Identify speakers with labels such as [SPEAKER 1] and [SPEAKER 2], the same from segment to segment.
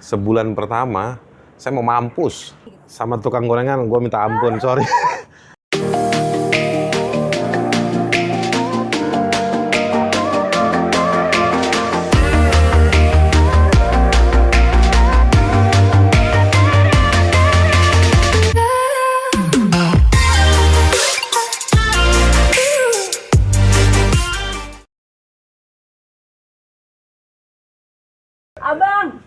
[SPEAKER 1] Sebulan pertama, saya mau mampus. Sama tukang gorengan, gue minta ampun, sorry.
[SPEAKER 2] Abang,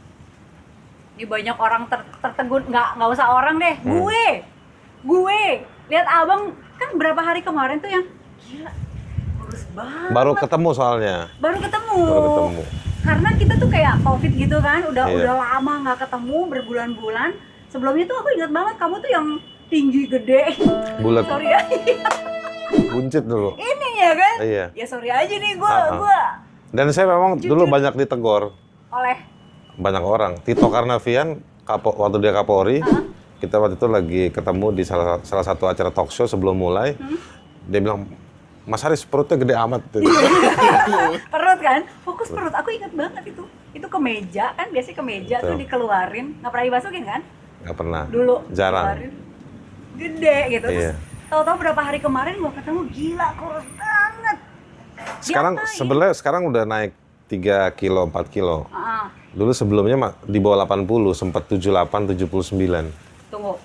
[SPEAKER 2] di banyak orang tertegun, nggak usah orang deh, gue lihat abang kan berapa hari kemarin tuh yang gila, kurus banget.
[SPEAKER 1] Baru ketemu soalnya.
[SPEAKER 2] Baru ketemu. Karena kita tuh kayak COVID gitu kan, udah lama nggak ketemu berbulan-bulan. Sebelumnya tuh aku ingat banget kamu tuh yang tinggi gede.
[SPEAKER 1] Bulat.
[SPEAKER 2] Sorry ya.
[SPEAKER 1] Buncit dulu.
[SPEAKER 2] Ini ya kan?
[SPEAKER 1] Iya.
[SPEAKER 2] Ya sorry aja nih gue.
[SPEAKER 1] Dan saya memang dulu banyak ditegor.
[SPEAKER 2] Oleh
[SPEAKER 1] Banyak orang. Tito Karnavian, waktu dia Kapolri, kita waktu itu lagi ketemu di salah satu acara talk show sebelum mulai. Dia bilang, Mas Haris perutnya gede amat.
[SPEAKER 2] perut kan? Fokus perut. Aku ingat banget itu. Itu kemeja kan, biasanya kemeja tuh dikeluarin. Nggak pernah dimasukin kan?
[SPEAKER 1] Nggak pernah.
[SPEAKER 2] Dulu.
[SPEAKER 1] Jarang.
[SPEAKER 2] Keluarin. Gede gitu.
[SPEAKER 1] Iya.
[SPEAKER 2] Terus tahu-tahu berapa hari kemarin gua ketemu, gila kurus banget.
[SPEAKER 1] Sebenarnya sekarang udah naik 3 kilo, 4 kilo. Dulu sebelumnya di bawah 80, sempat 78, 79.
[SPEAKER 2] Tunggu,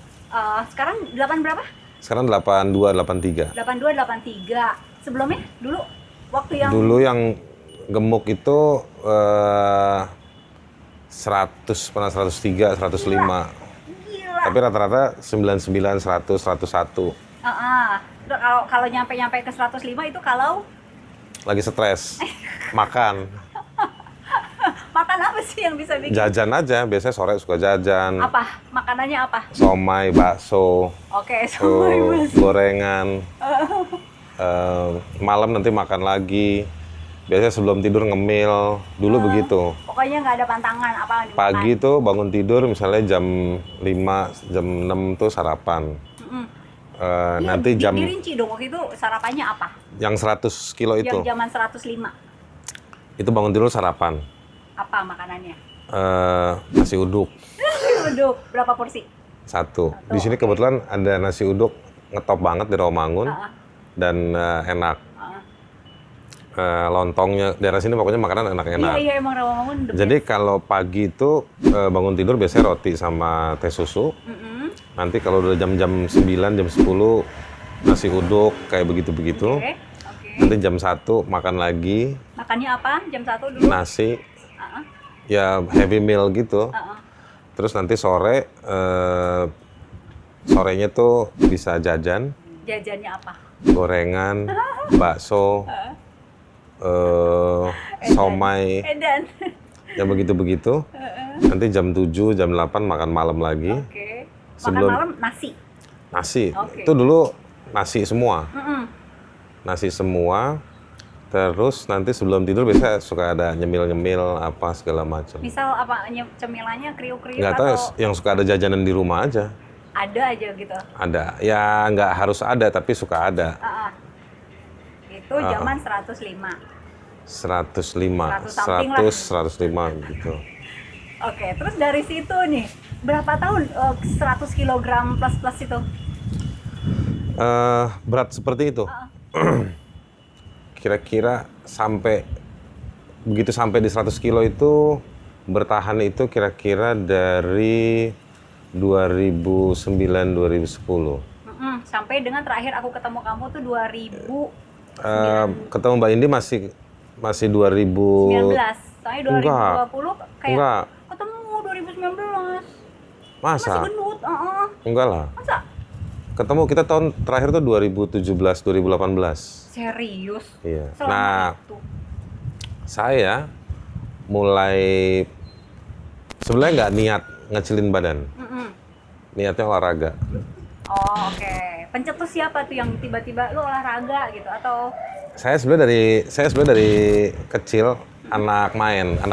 [SPEAKER 2] sekarang 8 berapa?
[SPEAKER 1] Sekarang 82, 83.
[SPEAKER 2] 82, 83. Sebelumnya dulu waktu yang
[SPEAKER 1] Dulu yang gemuk itu 100, pernah 103, 105.
[SPEAKER 2] gila.
[SPEAKER 1] Tapi rata-rata 99, 100, 101.
[SPEAKER 2] Kalau nyampe ke 105 itu kalau
[SPEAKER 1] Lagi stres, makan.
[SPEAKER 2] makan apa sih yang bisa bikin?
[SPEAKER 1] Jajan aja, biasanya sore suka jajan.
[SPEAKER 2] Apa? Makanannya apa?
[SPEAKER 1] Somai, bakso,
[SPEAKER 2] Oke, somai bakso.
[SPEAKER 1] gorengan. Malam nanti makan lagi. Biasanya sebelum tidur ngemil. Dulu begitu.
[SPEAKER 2] Pokoknya nggak ada pantangan apa yang dimakan.
[SPEAKER 1] Pagi tuh bangun tidur misalnya jam 5, jam 6 tuh sarapan.
[SPEAKER 2] Iya,
[SPEAKER 1] Nanti jam
[SPEAKER 2] dirinci dong, waktu itu sarapannya apa?
[SPEAKER 1] yang 100 kilo itu.
[SPEAKER 2] Yang zaman 105.
[SPEAKER 1] Itu bangun tidur sarapan.
[SPEAKER 2] Apa makanannya?
[SPEAKER 1] Nasi uduk.
[SPEAKER 2] Uduk, berapa porsi?
[SPEAKER 1] Satu. Di sini kebetulan ada nasi uduk ngetop banget di Rawamangun. Dan enak. Lontongnya, daerah sini pokoknya makanan enak-enak.
[SPEAKER 2] Iya, emang Rawamangun.
[SPEAKER 1] Jadi kalau pagi itu bangun tidur biasanya roti sama teh susu. Nanti kalau udah jam-jam 9, jam 10 nasi uduk kayak begitu-begitu.
[SPEAKER 2] Oke.
[SPEAKER 1] Nanti jam 1 makan lagi.
[SPEAKER 2] Makannya apa? Jam 1 dulu?
[SPEAKER 1] Nasi. Ya heavy meal gitu. Terus nanti sorenya tuh bisa jajan.
[SPEAKER 2] Jajannya apa?
[SPEAKER 1] Gorengan, bakso, somai.
[SPEAKER 2] Edan.
[SPEAKER 1] Ya begitu-begitu. Nanti jam 7, jam 8 makan malam lagi.
[SPEAKER 2] Oke. Makan malam nasi?
[SPEAKER 1] Nasi.
[SPEAKER 2] Oke.
[SPEAKER 1] Itu dulu nasi semua. Nasi semua. Terus nanti sebelum tidur biasa suka ada nyemil-nyemil apa segala macam.
[SPEAKER 2] Misal apa cemilannya kriuk-kriuk
[SPEAKER 1] Nggak tahu,
[SPEAKER 2] atau
[SPEAKER 1] yang suka ada jajanan di rumah aja.
[SPEAKER 2] ada aja gitu?
[SPEAKER 1] Ada. Ya nggak harus ada, tapi suka ada.
[SPEAKER 2] Itu zaman 105.
[SPEAKER 1] 105,
[SPEAKER 2] 100 something
[SPEAKER 1] 100, 105 gitu.
[SPEAKER 2] Oke, terus dari situ nih, berapa tahun 100 kg plus itu?
[SPEAKER 1] Berat seperti itu. Kira-kira begitu sampai di 100 kilo itu bertahan itu kira-kira dari 2009-2010.
[SPEAKER 2] Sampai dengan terakhir aku ketemu kamu tuh 2019.
[SPEAKER 1] Ketemu Mbak Indi masih 2000.
[SPEAKER 2] Soalnya 2020 kayak
[SPEAKER 1] Enggak.
[SPEAKER 2] ketemu 2019.
[SPEAKER 1] Masa?
[SPEAKER 2] Masih gendut,
[SPEAKER 1] Enggak lah.
[SPEAKER 2] Masa?
[SPEAKER 1] Ketemu kita tahun terakhir tuh 2017, 2018.
[SPEAKER 2] Serius?
[SPEAKER 1] Iya.
[SPEAKER 2] Selama
[SPEAKER 1] Nah,
[SPEAKER 2] itu?
[SPEAKER 1] saya mulai sebenarnya nggak niat ngecilin badan. Niatnya olahraga.
[SPEAKER 2] Oh, oke. Pencetus siapa tuh yang tiba-tiba lu olahraga gitu atau?
[SPEAKER 1] Saya sebenarnya dari kecil anak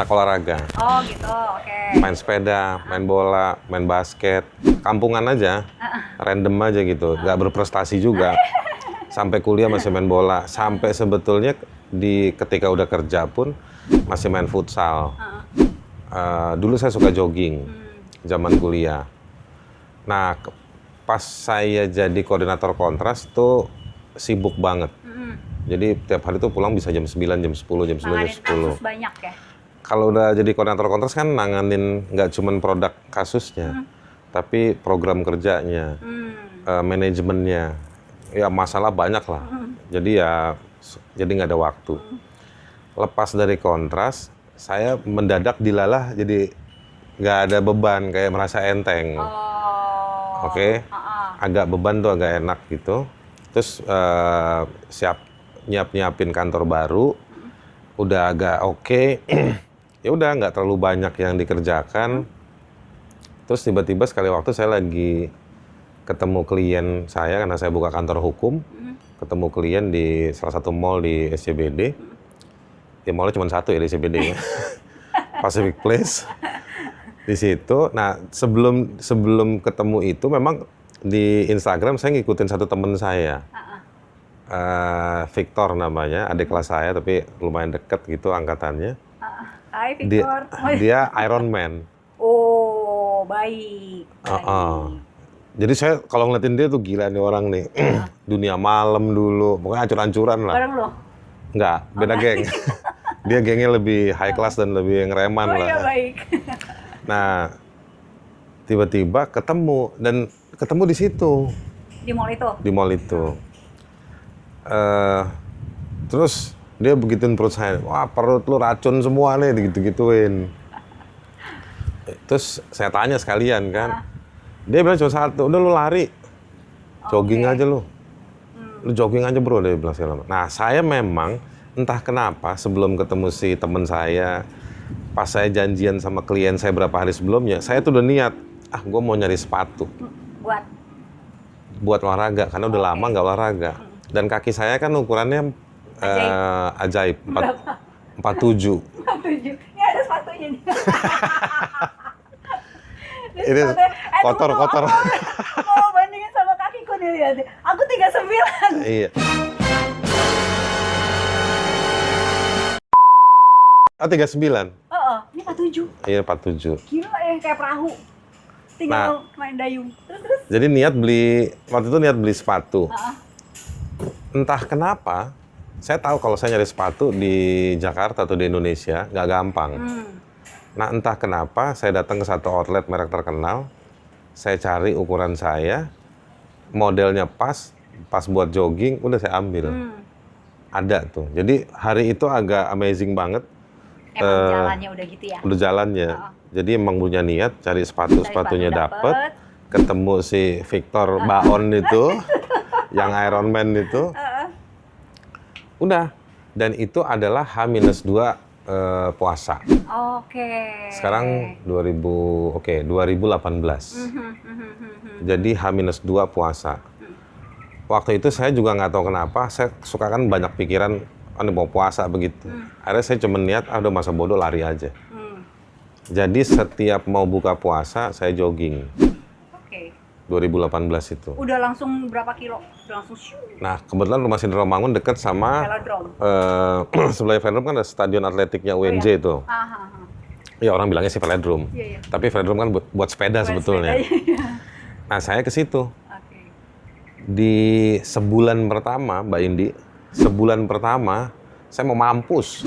[SPEAKER 1] olahraga.
[SPEAKER 2] Oh, gitu. Oke.
[SPEAKER 1] Main sepeda, main bola, main basket. Kampungan aja. Random aja gitu. Nggak berprestasi juga. Sampai kuliah masih main bola. Sampai sebetulnya ketika udah kerja pun masih main futsal. Dulu saya suka jogging, zaman kuliah. Nah, pas saya jadi koordinator kontras tuh sibuk banget. Jadi tiap hari tuh pulang bisa jam 9, jam 10, jam 9, jam
[SPEAKER 2] Nanganin
[SPEAKER 1] 10.
[SPEAKER 2] kasus banyak ya?
[SPEAKER 1] Kalau udah jadi koordinator kontras kan nanganin nggak cuman produk kasusnya, tapi program kerjanya, manajemennya. Ya masalah banyak lah. Jadi nggak ada waktu. Lepas dari kontras, saya mendadak dilalah jadi nggak ada beban, kayak merasa enteng. Oke. Agak beban tuh agak enak gitu. Terus nyiapin kantor baru, udah agak oke. Ya udah nggak terlalu banyak yang dikerjakan. Terus tiba-tiba sekali waktu saya lagi ketemu klien saya karena saya buka kantor hukum, ketemu klien di salah satu mall di SCBD. Ya mallnya cuma satu ya di SCBD ya. Pacific Place. Di situ. Nah, sebelum ketemu itu memang di Instagram saya ngikutin satu temen saya. Victor namanya, adik kelas saya tapi lumayan deket gitu angkatannya.
[SPEAKER 2] Hai Victor.
[SPEAKER 1] Dia Iron Man.
[SPEAKER 2] Oh, baik.
[SPEAKER 1] Jadi saya kalau ngeliatin dia tuh gila nih orang nih. Dunia malam dulu, pokoknya ancur-ancuran lah.
[SPEAKER 2] Bareng lo?
[SPEAKER 1] Enggak, beda geng. Dia gengnya lebih high class dan lebih ngereman lah.
[SPEAKER 2] Oh iya, baik.
[SPEAKER 1] Nah, tiba-tiba ketemu di situ.
[SPEAKER 2] Di mall itu?
[SPEAKER 1] Di mall itu. Terus dia begituin perut saya, wah perut lu racun semua nih, gitu-gituin. Terus saya tanya sekalian kan, dia bilang cuma satu, udah lu lari, jogging aja lu. Lu jogging aja bro, dia bilang segala macam. Nah saya memang, entah kenapa sebelum ketemu si teman saya, pas saya janjian sama klien saya berapa hari sebelumnya, saya tuh udah niat, gue mau nyari sepatu. Buat olahraga, karena udah lama nggak olahraga. Dan kaki saya kan ukurannya ajaib. 47.
[SPEAKER 2] 47. Ini ada sepatunya nih.
[SPEAKER 1] Ini kotor.
[SPEAKER 2] Mau bandingin sama kakiku nih lihat. Aku 39.
[SPEAKER 1] Iya. 39.
[SPEAKER 2] Ini 47.
[SPEAKER 1] Iya 47.
[SPEAKER 2] Gila ya, kayak perahu. Tinggal main dayung. Terus.
[SPEAKER 1] Jadi waktu itu niat beli sepatu. Entah kenapa, saya tahu kalau saya nyari sepatu di Jakarta atau di Indonesia nggak gampang. Nah entah kenapa saya datang ke satu outlet merek terkenal, saya cari ukuran saya, modelnya pas buat jogging, udah saya ambil. Ada tuh. Jadi hari itu agak amazing banget.
[SPEAKER 2] Emang jalannya udah gitu ya?
[SPEAKER 1] Udah jalannya. Jadi emang punya niat cari sepatunya dapet. Ketemu si Victor Baon itu, yang Iron Man itu. Udah. Dan itu adalah H-2 puasa.
[SPEAKER 2] Oke.
[SPEAKER 1] Sekarang 2018. Jadi H-2 puasa. Waktu itu saya juga nggak tahu kenapa, saya suka kan banyak pikiran, mau puasa begitu. Akhirnya saya cuma niat, udah masa bodoh lari aja. Jadi setiap mau buka puasa, saya jogging.
[SPEAKER 2] Oke.
[SPEAKER 1] 2018 itu.
[SPEAKER 2] Udah langsung berapa kilo? Udah langsung shoo.
[SPEAKER 1] Nah, kebetulan rumah Sindramangun dekat sama sebelah velodrome kan ada stadion atletiknya UNJ itu. Ya orang bilangnya sih velodrome.
[SPEAKER 2] Iya.
[SPEAKER 1] Tapi velodrome kan buat sepeda sebetulnya. Nah, saya ke situ. Di sebulan pertama, Mbak Indi, saya mau mampus.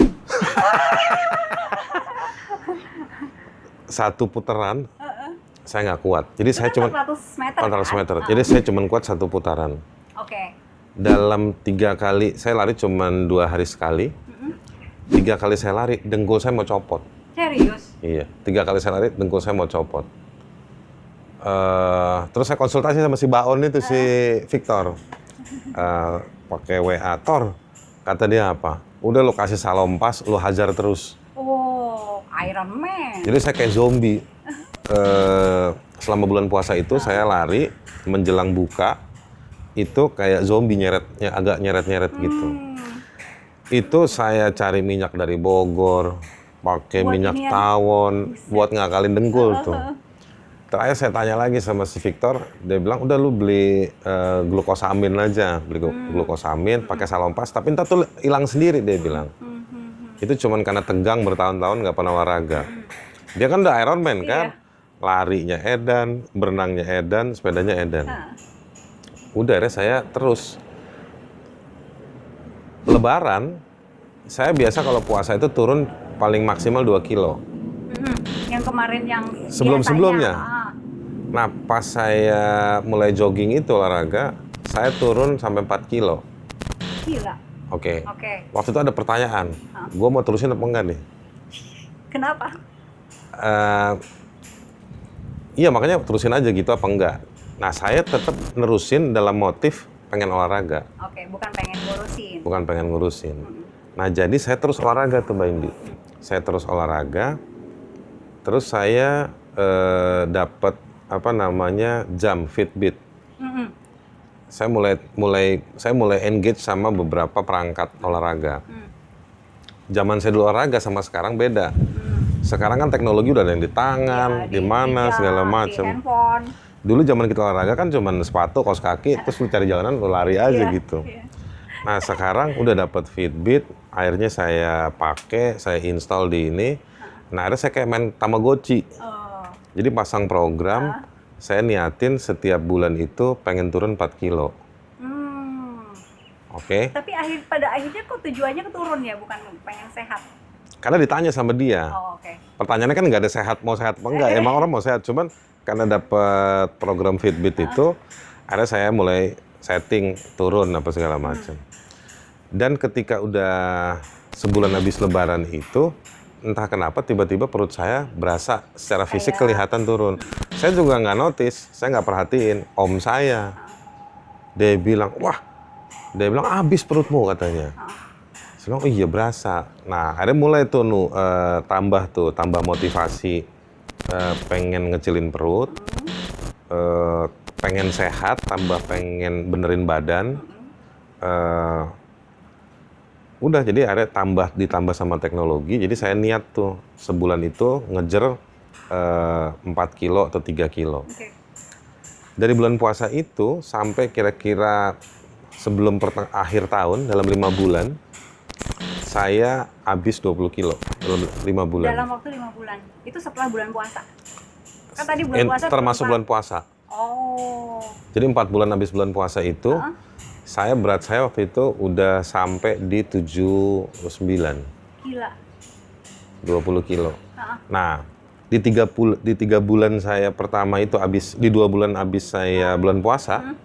[SPEAKER 1] Satu putaran, saya nggak kuat. Jadi saya cuma 400 meter. Jadi saya cuma kuat satu putaran.
[SPEAKER 2] Oke.
[SPEAKER 1] Dalam 3 kali, saya lari cuma 2 hari sekali. 3 kali saya lari, dengkul saya mau copot.
[SPEAKER 2] Serius?
[SPEAKER 1] Iya, 3 kali saya lari, dengkul saya mau copot. Terus saya konsultasi sama si Baon itu, si Victor. Pakai WA, Tor, kata dia apa? Udah lo kasih salompas, lo hajar terus.
[SPEAKER 2] Oh, Iron Man.
[SPEAKER 1] Jadi saya kayak zombie. Selama bulan puasa itu saya lari menjelang buka, itu kayak zombie agak nyeret gitu. Itu saya cari minyak dari Bogor, pakai minyak tawon, buat ngakalin dengkul tuh. Terakhir saya tanya lagi sama si Victor, dia bilang udah lu beli glukosamin aja, beli glukosamin, pakai salompas, tapi ntar tuh hilang sendiri dia bilang. Itu cuman karena tegang bertahun-tahun nggak pernah olahraga. Dia kan udah Iron Man kan.
[SPEAKER 2] Iya.
[SPEAKER 1] Larinya edan, berenangnya edan, sepedanya edan.
[SPEAKER 2] Hah.
[SPEAKER 1] Udah akhirnya saya terus. Lebaran, saya biasa kalau puasa itu turun paling maksimal 2 kilo.
[SPEAKER 2] Yang kemarin yang
[SPEAKER 1] Sebelum-sebelumnya.
[SPEAKER 2] biasanya,
[SPEAKER 1] Nah, pas saya mulai jogging itu olahraga, saya turun sampai 4 kilo.
[SPEAKER 2] gila.
[SPEAKER 1] Oke.
[SPEAKER 2] Oke.
[SPEAKER 1] Waktu itu ada pertanyaan, gue mau terusin apa enggak nih?
[SPEAKER 2] Kenapa?
[SPEAKER 1] Iya, makanya terusin aja gitu apa enggak. Nah, saya tetap nerusin dalam motif pengen olahraga,
[SPEAKER 2] Oke, bukan pengen ngurusin.
[SPEAKER 1] bukan pengen ngurusin. Nah, jadi saya terus olahraga tuh, Mbak Indi. Saya terus olahraga, terus saya dapat apa namanya jam Fitbit.
[SPEAKER 2] Mm-mm.
[SPEAKER 1] Saya mulai engage sama beberapa perangkat olahraga. Zaman saya dulu olahraga sama sekarang beda. Sekarang kan teknologi udah ada yang di tangan,
[SPEAKER 2] Ya,
[SPEAKER 1] di mana
[SPEAKER 2] jam,
[SPEAKER 1] segala
[SPEAKER 2] di
[SPEAKER 1] macam.
[SPEAKER 2] handphone.
[SPEAKER 1] Dulu zaman kita olahraga kan cuman sepatu, kaos kaki, terus lu cari jalanan lu lari aja
[SPEAKER 2] Iya,
[SPEAKER 1] gitu.
[SPEAKER 2] iya.
[SPEAKER 1] Nah, sekarang udah dapat Fitbit, akhirnya saya pakai, saya install di ini. Nah, akhirnya saya kayak main Tamagotchi.
[SPEAKER 2] Oh,
[SPEAKER 1] Jadi pasang program, saya niatin setiap bulan itu pengen turun 4 kilo. Oke?
[SPEAKER 2] Tapi pada akhirnya kok tujuannya keturun ya, bukan pengen sehat.
[SPEAKER 1] Karena ditanya sama dia.
[SPEAKER 2] Oh, oke.
[SPEAKER 1] Pertanyaannya kan nggak ada sehat apa enggak. Emang orang mau sehat, cuman karena dapat program Fitbit itu, akhirnya saya mulai setting turun apa segala macam. Dan ketika udah sebulan habis Lebaran itu, entah kenapa tiba-tiba perut saya berasa secara fisik kelihatan turun. Saya juga nggak notice, saya nggak perhatiin. Om saya, dia bilang, dia bilang habis perutmu katanya. Saya bilang, oh iya berasa. Nah, akhirnya mulai tuh tambah motivasi, pengen ngecilin perut, pengen sehat, tambah pengen benerin badan. Udah, jadi akhirnya ditambah sama teknologi. Jadi saya niat tuh sebulan itu ngejar 4 kilo atau 3 kilo.
[SPEAKER 2] Oke.
[SPEAKER 1] Dari bulan puasa itu sampai kira-kira sebelum akhir tahun, dalam 5 bulan, saya habis 20 kilo dalam 5 bulan.
[SPEAKER 2] Dalam waktu 5 bulan. Itu setelah bulan puasa. Kan tadi bulan puasa
[SPEAKER 1] termasuk bulan puasa.
[SPEAKER 2] Oh.
[SPEAKER 1] Jadi 4 bulan habis bulan puasa itu, berat saya waktu itu udah sampai di 79.
[SPEAKER 2] Gila.
[SPEAKER 1] 20 kilo. Nah, di 3 bulan saya pertama itu di 2 bulan habis saya bulan puasa,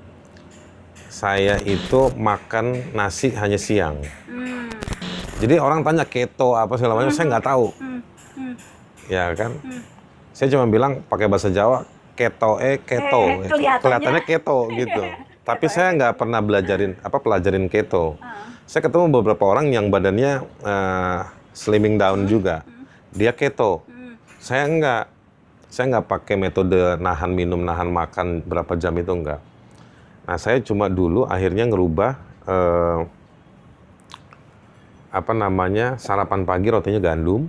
[SPEAKER 1] saya itu makan nasi hanya siang. Jadi orang tanya keto apa segala macam, saya nggak tahu. Ya kan? Saya cuma bilang pakai bahasa Jawa, keto. Kelihatannya keto gitu. Tapi saya nggak pernah pelajarin keto. Saya ketemu beberapa orang yang badannya slimming down juga. Dia keto. Saya nggak pakai metode nahan minum, nahan makan berapa jam itu enggak. Nah, saya cuma dulu akhirnya ngerubah sarapan pagi rotinya gandum.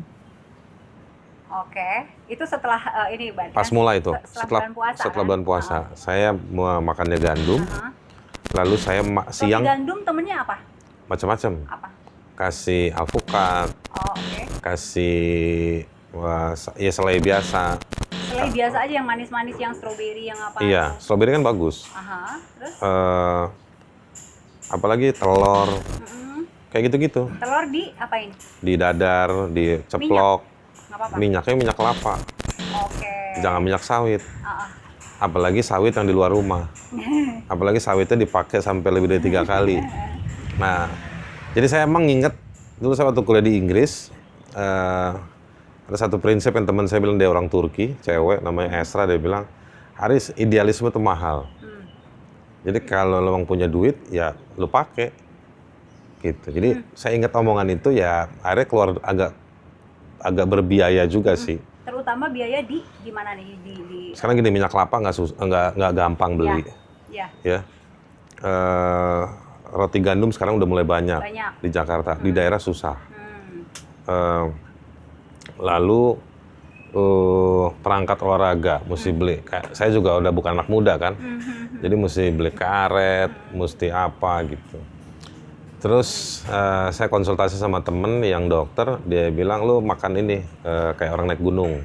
[SPEAKER 2] Oke. Itu setelah ini berarti.
[SPEAKER 1] Pas mulai itu,
[SPEAKER 2] setelah
[SPEAKER 1] bulan puasa, saya mau makannya gandum. Lalu saya siang
[SPEAKER 2] Roti gandum temennya apa?
[SPEAKER 1] macam-macam.
[SPEAKER 2] Apa?
[SPEAKER 1] Kasih alpukat,
[SPEAKER 2] Oh, oke.
[SPEAKER 1] kasih ya selai biasa.
[SPEAKER 2] Selai biasa aja yang manis-manis, yang stroberi, yang apa?
[SPEAKER 1] Iya, stroberi kan bagus.
[SPEAKER 2] Aha, terus?
[SPEAKER 1] Apalagi telur, kayak gitu-gitu.
[SPEAKER 2] Telur di apain?
[SPEAKER 1] Di dadar, diceplok.
[SPEAKER 2] Nggak apa-apa?
[SPEAKER 1] Minyaknya minyak kelapa,
[SPEAKER 2] Oke.
[SPEAKER 1] jangan minyak sawit.
[SPEAKER 2] Ah,
[SPEAKER 1] Apalagi sawit yang di luar rumah. Apalagi sawitnya dipakai sampai lebih dari 3 kali. Nah, jadi saya emang nginget, dulu saya waktu kuliah di Inggris, ada satu prinsip yang teman saya bilang, dia orang Turki, cewek, namanya Esra, dia bilang, Haris, idealisme itu mahal. Jadi kalau lo memang punya duit, ya lo pakai. Gitu. Jadi saya ingat omongan itu, ya akhirnya keluar agak berbiaya juga sih.
[SPEAKER 2] terutama biaya di gimana nih?
[SPEAKER 1] Sekarang gini, minyak kelapa nggak gampang beli.
[SPEAKER 2] Ya.
[SPEAKER 1] Ya. Roti gandum sekarang udah mulai banyak di Jakarta, di daerah susah. Lalu perangkat olahraga mesti beli. Kayak saya juga udah bukan anak muda kan, jadi mesti beli karet, mesti apa gitu. Terus saya konsultasi sama temen yang dokter, dia bilang lu makan ini kayak orang naik gunung.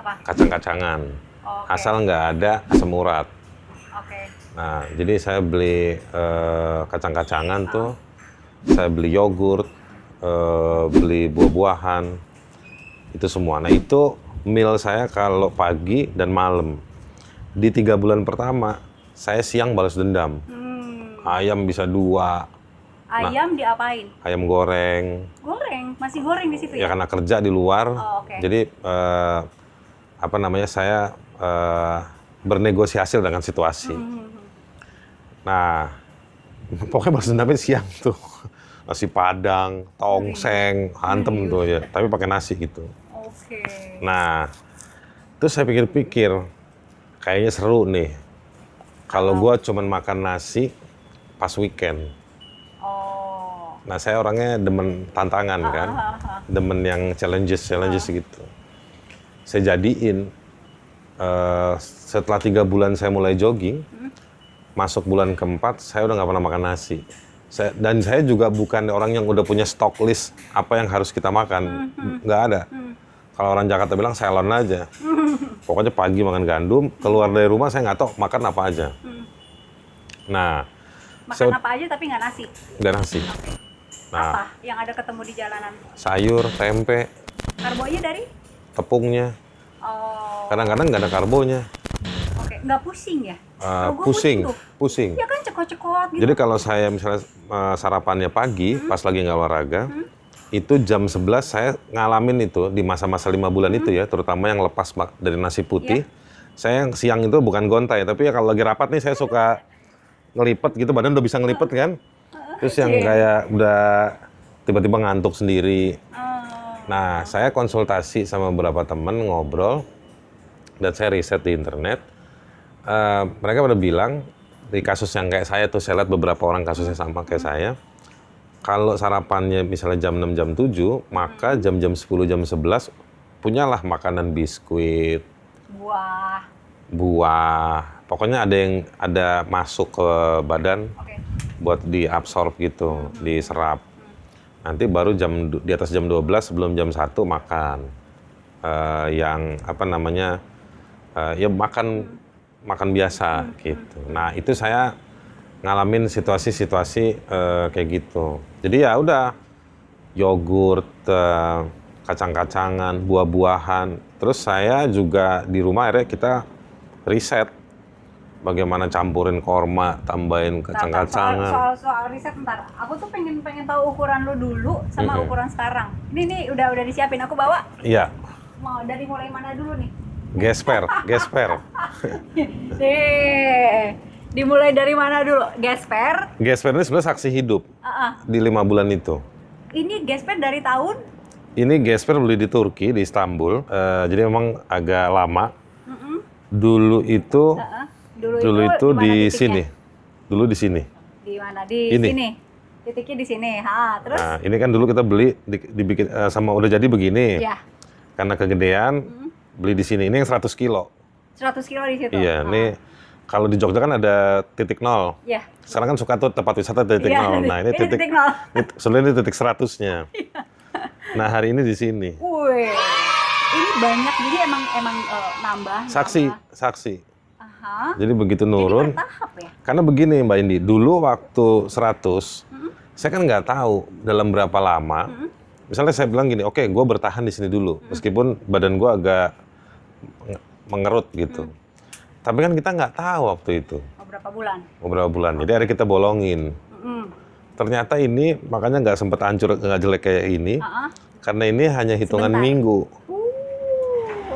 [SPEAKER 2] Apa?
[SPEAKER 1] kacang-kacangan.
[SPEAKER 2] Oke.
[SPEAKER 1] Asal nggak ada asam urat.
[SPEAKER 2] Oke.
[SPEAKER 1] Nah, jadi saya beli kacang-kacangan tuh, saya beli yogurt, beli buah-buahan, itu semua. Nah, itu meal saya kalau pagi dan malam. Di 3 bulan pertama, saya siang balas dendam. Ayam bisa 2,
[SPEAKER 2] Ayam diapain?
[SPEAKER 1] ayam goreng.
[SPEAKER 2] Goreng, masih goreng di situ
[SPEAKER 1] Ya
[SPEAKER 2] ya?
[SPEAKER 1] karena kerja di luar,
[SPEAKER 2] Oh, oke.
[SPEAKER 1] jadi apa namanya, saya bernegosiasi dengan situasi. Nah, pokoknya balas dendamnya siang tuh. Nasi padang, tongseng, hantem tuh ya. Tapi pakai nasi gitu.
[SPEAKER 2] Oke.
[SPEAKER 1] Nah, terus saya pikir-pikir, kayaknya seru nih. Kalau gua cuman makan nasi pas weekend.
[SPEAKER 2] Oh.
[SPEAKER 1] Nah, saya orangnya demen tantangan kan. Demen yang challenges gitu. Saya jadiin, setelah 3 bulan saya mulai jogging, masuk bulan keempat, saya udah nggak pernah makan nasi. Dan saya juga bukan orang yang udah punya stock list apa yang harus kita makan. Nggak ada. Kalau orang Jakarta bilang salon aja. Pokoknya pagi makan gandum, keluar dari rumah saya nggak tahu makan apa aja. Nah,
[SPEAKER 2] Makan apa aja tapi nggak nasi.
[SPEAKER 1] nggak nasi. Nah,
[SPEAKER 2] Apa yang ada ketemu di jalanan?
[SPEAKER 1] sayur, tempe,
[SPEAKER 2] Karbonya dari?
[SPEAKER 1] tepungnya.
[SPEAKER 2] Oh.
[SPEAKER 1] Kadang-kadang nggak ada karbonya.
[SPEAKER 2] Oke. Nggak pusing ya? Kalau gua
[SPEAKER 1] Pusing,
[SPEAKER 2] tuh.
[SPEAKER 1] pusing.
[SPEAKER 2] Ya kan cekot-cekot gitu.
[SPEAKER 1] Jadi kalau saya misalnya sarapannya pagi, pas lagi nggak olahraga, itu jam 11 saya ngalamin itu di masa-masa 5 bulan itu ya, terutama yang lepas dari nasi putih. Saya siang itu bukan gontai, tapi ya kalau lagi rapat nih saya suka ngelipet gitu, badan udah bisa ngelipet kan. Terus yang kayak udah tiba-tiba ngantuk sendiri. Nah, saya konsultasi sama beberapa temen, ngobrol, dan saya riset di internet. Mereka pada bilang, di kasus yang kayak saya tuh, saya lihat beberapa orang kasusnya sama kayak saya. Kalau sarapannya misalnya jam 6, jam 7, maka jam-jam 10, jam 11, punyalah makanan biskuit, buah. Pokoknya ada masuk ke badan
[SPEAKER 2] Oke.
[SPEAKER 1] buat diabsorb gitu, diserap. Nanti baru di atas jam 12 sebelum jam 1 makan. Yang apa namanya, ya makan biasa gitu. Nah, itu saya ngalamin situasi-situasi kayak gitu. Jadi ya udah, yogurt, kacang-kacangan, buah-buahan. Terus saya juga di rumah akhirnya kita riset bagaimana campurin korma, tambahin kacang-kacangan.
[SPEAKER 2] Soal riset ntar. Aku tuh pengen tahu ukuran lu dulu sama ukuran sekarang. Ini udah disiapin, aku bawa.
[SPEAKER 1] Iya,
[SPEAKER 2] Mau dari mulai mana dulu nih?
[SPEAKER 1] gesper.
[SPEAKER 2] Dimulai dari mana dulu? Gesper.
[SPEAKER 1] Gesper ini sebenarnya saksi hidup di 5 bulan itu.
[SPEAKER 2] Ini gesper dari tahun?
[SPEAKER 1] Ini gesper beli di Turki, di Istanbul. Jadi memang agak lama. Dulu itu
[SPEAKER 2] Dulu
[SPEAKER 1] itu
[SPEAKER 2] di mana
[SPEAKER 1] di
[SPEAKER 2] titiknya?
[SPEAKER 1] sini. Dulu di sini.
[SPEAKER 2] Di mana? Di
[SPEAKER 1] Ini.
[SPEAKER 2] sini. Titiknya di sini. Terus?
[SPEAKER 1] Nah, ini kan dulu kita beli dibikin sama udah jadi begini.
[SPEAKER 2] Ya.
[SPEAKER 1] Karena kegedean beli di sini. Ini yang 100 kilo.
[SPEAKER 2] 100 kilo di situ.
[SPEAKER 1] Iya, ini kalau di Jogja kan ada titik nol.
[SPEAKER 2] Iya.
[SPEAKER 1] Sekarang kan suka tuh tempat wisata titik
[SPEAKER 2] Iya,
[SPEAKER 1] nol. Nah, ini titik
[SPEAKER 2] nol.
[SPEAKER 1] sebenarnya ini titik 100-nya. Nah, hari ini di sini.
[SPEAKER 2] Wih. Ini banyak, jadi emang nambah.
[SPEAKER 1] Saksi.
[SPEAKER 2] Aha.
[SPEAKER 1] Jadi begitu nurun.
[SPEAKER 2] Jadi bertahap ya?
[SPEAKER 1] Karena begini Mbak Indi, dulu waktu 100, saya kan nggak tahu dalam berapa lama. Misalnya saya bilang gini, oke, gue bertahan di sini dulu, meskipun badan gue agak mengerut gitu. Tapi kan kita nggak tahu waktu itu. Beberapa bulan. Jadi akhirnya kita bolongin. Ternyata ini makanya nggak sempet hancur, nggak jelek kayak ini, karena ini hanya hitungan minggu.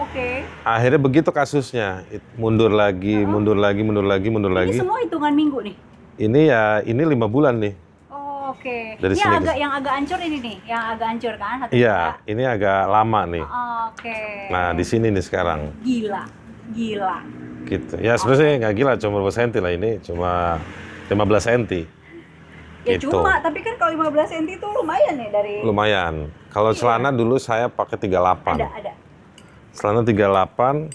[SPEAKER 2] Oke.
[SPEAKER 1] Akhirnya begitu kasusnya, mundur lagi.
[SPEAKER 2] Ini semua hitungan minggu nih?
[SPEAKER 1] Ini 5 bulan nih.
[SPEAKER 2] Oh, oke.
[SPEAKER 1] Dari
[SPEAKER 2] Ini
[SPEAKER 1] sini
[SPEAKER 2] yang agak hancur ini nih, yang agak hancur kan?
[SPEAKER 1] Iya, ini agak lama nih.
[SPEAKER 2] Oke.
[SPEAKER 1] Nah, di sini nih sekarang.
[SPEAKER 2] Gila.
[SPEAKER 1] Gitu. Ya sebenarnya nggak gila, cuma berapa senti lah, ini cuma 15 senti.
[SPEAKER 2] Ya
[SPEAKER 1] gitu.
[SPEAKER 2] cuma, tapi kan kalau 15 cm itu lumayan ya dari...
[SPEAKER 1] Lumayan. Kalau celana dulu saya pakai 38.
[SPEAKER 2] Ada.
[SPEAKER 1] Celana 38.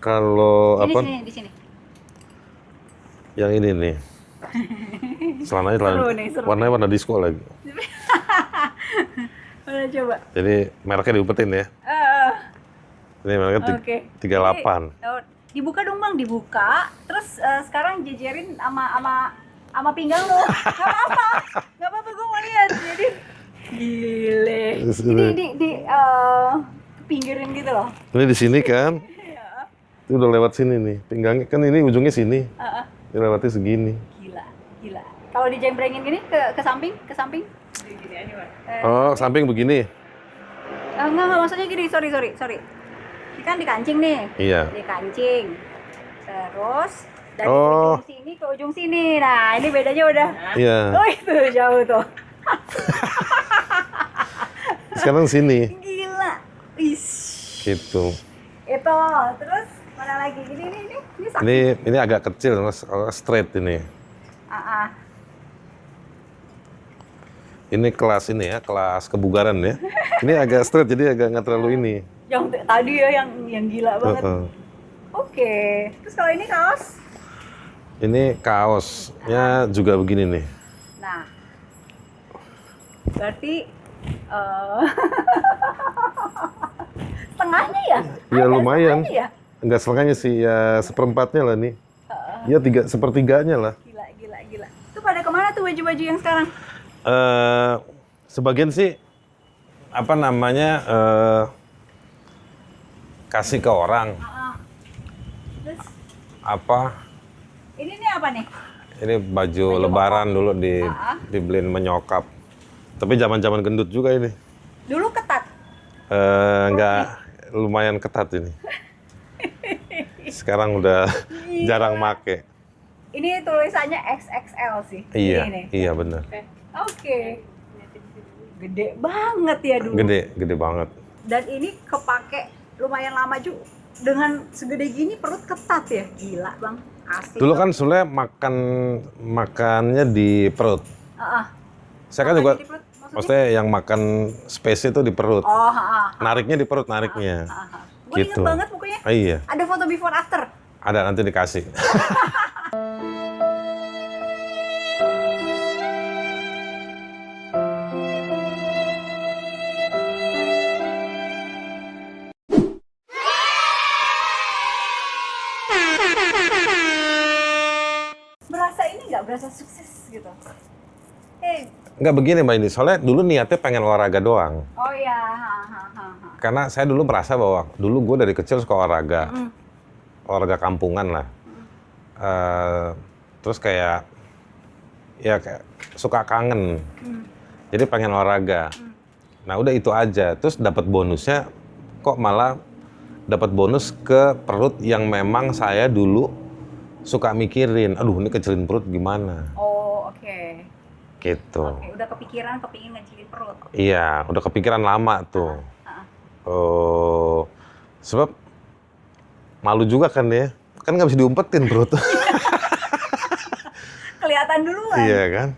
[SPEAKER 1] Kalau apa?
[SPEAKER 2] Di sini.
[SPEAKER 1] Yang ini nih. Celananya
[SPEAKER 2] Seru.
[SPEAKER 1] warnanya warna disco lagi.
[SPEAKER 2] Mana coba?
[SPEAKER 1] Jadi mereknya diumpetin ya. Ini mereka
[SPEAKER 2] Oke.
[SPEAKER 1] 38.
[SPEAKER 2] Jadi, dibuka dong Bang, dibuka. Terus sekarang jejerin sama pinggang lo. Gak apa-apa gue mau lihat. Jadi gile.
[SPEAKER 1] Terus
[SPEAKER 2] Ini
[SPEAKER 1] ini.
[SPEAKER 2] di pinggirin gitu loh.
[SPEAKER 1] Ini di sini kan,
[SPEAKER 2] Iya.
[SPEAKER 1] itu udah lewat sini nih. Pinggangnya kan ini ujungnya sini.
[SPEAKER 2] Heeh.
[SPEAKER 1] Ini lewatnya segini.
[SPEAKER 2] Gila. Kalau dijembrengin gini ke samping. Gini aja, Bang.
[SPEAKER 1] Oh, samping begini.
[SPEAKER 2] Enggak, maksudnya gini, sorry. Ini kan dikancing nih.
[SPEAKER 1] Iya.
[SPEAKER 2] Dikancing. Terus dari
[SPEAKER 1] Oh.
[SPEAKER 2] ujung sini ke ujung sini. Nah, ini bedanya udah.
[SPEAKER 1] Iya.
[SPEAKER 2] Oh, itu jauh tuh.
[SPEAKER 1] Sekarang sini.
[SPEAKER 2] Gila. Is.
[SPEAKER 1] Gitu.
[SPEAKER 2] Itu. Terus mana lagi? Ini sakit.
[SPEAKER 1] Ini agak kecil, Mas. Kalau straight ini.
[SPEAKER 2] Ah.
[SPEAKER 1] Ini kelas ini ya, kelas kebugaran ya. Ini agak straight, jadi agak nggak terlalu ini.
[SPEAKER 2] Yang tadi ya yang gila banget.
[SPEAKER 1] Heeh.
[SPEAKER 2] Oke. Terus kalau ini kaos?
[SPEAKER 1] Ini kaosnya juga begini nih.
[SPEAKER 2] Nah. Berarti setengahnya ya?
[SPEAKER 1] Ya
[SPEAKER 2] Ada
[SPEAKER 1] lumayan.
[SPEAKER 2] setengahnya ya?
[SPEAKER 1] Enggak setengahnya sih, ya seperempatnya lah nih. Ya sepertiganya lah.
[SPEAKER 2] Gila. Itu pada kemana tuh baju-baju yang sekarang?
[SPEAKER 1] Sebagian sih apa namanya kasih ke orang.
[SPEAKER 2] Terus
[SPEAKER 1] Apa?
[SPEAKER 2] ini nih apa nih?
[SPEAKER 1] Ini baju lebaran dulu dibeliin menyokap. Tapi zaman-zaman gendut juga ini.
[SPEAKER 2] Dulu ketat.
[SPEAKER 1] Enggak lumayan ketat ini. Sekarang udah jarang make.
[SPEAKER 2] Ini tulisannya XXL sih.
[SPEAKER 1] Iya,
[SPEAKER 2] Ini nih.
[SPEAKER 1] iya benar.
[SPEAKER 2] Oke. Gede banget ya dulu.
[SPEAKER 1] Gede banget.
[SPEAKER 2] Dan ini kepake lumayan lama juga. Dengan segede gini perut ketat ya. Gila Bang. Asik.
[SPEAKER 1] Dulu kan sebenarnya makannya di perut. Saya kan juga, maksudnya yang makan space itu di perut.
[SPEAKER 2] Oh,
[SPEAKER 1] Nariknya di perut, nariknya.
[SPEAKER 2] Gue inget
[SPEAKER 1] Gitu.
[SPEAKER 2] banget pokoknya.
[SPEAKER 1] Iya,
[SPEAKER 2] Ada foto before after.
[SPEAKER 1] ada nanti dikasih.
[SPEAKER 2] Berasa ini nggak berasa sukses gitu.
[SPEAKER 1] Nggak begini Mbak ini, soalnya dulu niatnya pengen olahraga doang.
[SPEAKER 2] Oh iya.
[SPEAKER 1] Karena saya dulu merasa bahwa dulu gue dari kecil suka olahraga. Olahraga kampungan lah. Terus kayak suka kangen. Jadi pengen olahraga. Nah udah itu aja. Terus dapat bonusnya kok malah dapat bonus ke perut yang memang saya dulu suka mikirin. Aduh ini kecilin perut gimana?
[SPEAKER 2] Oh oke.
[SPEAKER 1] Gitu.
[SPEAKER 2] Oke, udah kepikiran kepingin ngecilin perut.
[SPEAKER 1] Iya, udah kepikiran lama tuh. Sebab malu juga kan ya. Kan nggak bisa diumpetin perut.
[SPEAKER 2] Kelihatan duluan.
[SPEAKER 1] Iya kan?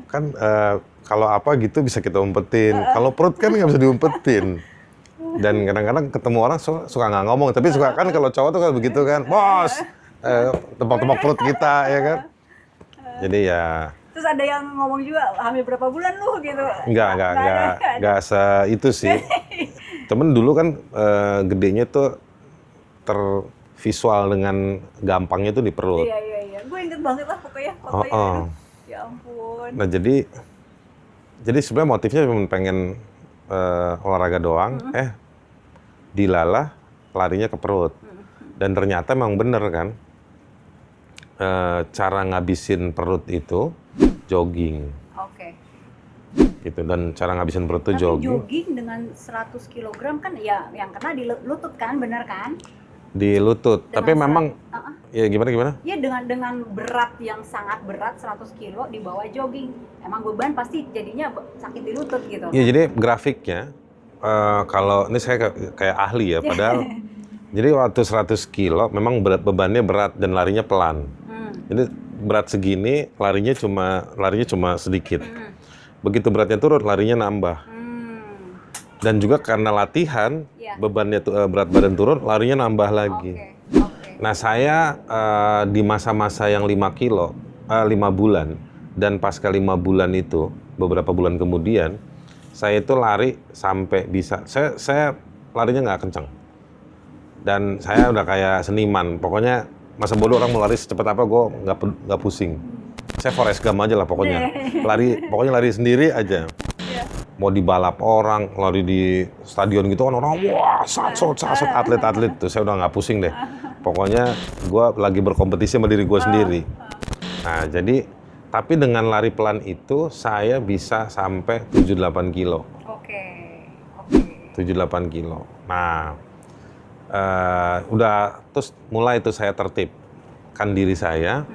[SPEAKER 1] Kan kalau apa gitu bisa kita umpetin. Kalau perut kan nggak bisa diumpetin. Dan kadang-kadang ketemu orang suka nggak ngomong. Tapi suka kan kalau cowok tuh kan begitu kan. Bos! Tepok-tepok perut kita ya kan? Jadi ya...
[SPEAKER 2] Terus ada yang ngomong juga, hamil berapa bulan lu gitu?
[SPEAKER 1] Enggak itu sih. Temen dulu kan gedenya tuh tervisual dengan gampangnya tuh di perut.
[SPEAKER 2] Iya. Gue inget banget lah pokoknya fotonya. Aduh, ya ampun.
[SPEAKER 1] Nah jadi sebenarnya motifnya cuma pengen olahraga doang. Dilalah larinya ke perut. Dan ternyata memang bener kan. Cara ngabisin perut itu jogging.
[SPEAKER 2] Oke.
[SPEAKER 1] Gitu, dan cara ngabisin perut itu
[SPEAKER 2] Tapi
[SPEAKER 1] jogging.
[SPEAKER 2] jogging dengan 100 kg kan ya yang kena di lutut kan, bener kan?
[SPEAKER 1] Di lutut.
[SPEAKER 2] Dengan
[SPEAKER 1] Tapi memang ya gimana?
[SPEAKER 2] Ya dengan berat yang sangat berat 100 kilo di bawah jogging. Emang beban pasti jadinya sakit di lutut gitu.
[SPEAKER 1] Ya jadi grafiknya kalau ini saya kayak ahli ya, padahal jadi waktu 100 kilo memang bebannya berat dan larinya pelan. Jadi berat segini larinya cuma sedikit. Begitu beratnya turun larinya nambah. Dan juga karena latihan bebannya berat badan turun larinya nambah lagi. Nah saya di masa-masa yang 5 bulan dan pasca 5 bulan itu beberapa bulan kemudian saya itu lari sampai bisa saya larinya nggak kencang. Dan saya udah kayak seniman. Pokoknya masa bodoh orang mau lari secepat apa, gue nggak pusing. Saya Forrest Gump aja lah pokoknya. Pokoknya lari sendiri aja.
[SPEAKER 2] Iya.
[SPEAKER 1] Mau dibalap orang, lari di stadion gitu kan orang wah satsot atlet-atlet tuh saya udah nggak pusing deh. Pokoknya gue lagi berkompetisi sama diri gue sendiri. Nah jadi tapi dengan lari pelan itu saya bisa sampai 7-8 kilo.
[SPEAKER 2] Oke.
[SPEAKER 1] 7-8 kilo. Nah udah terus mulai itu saya tertibkan diri saya.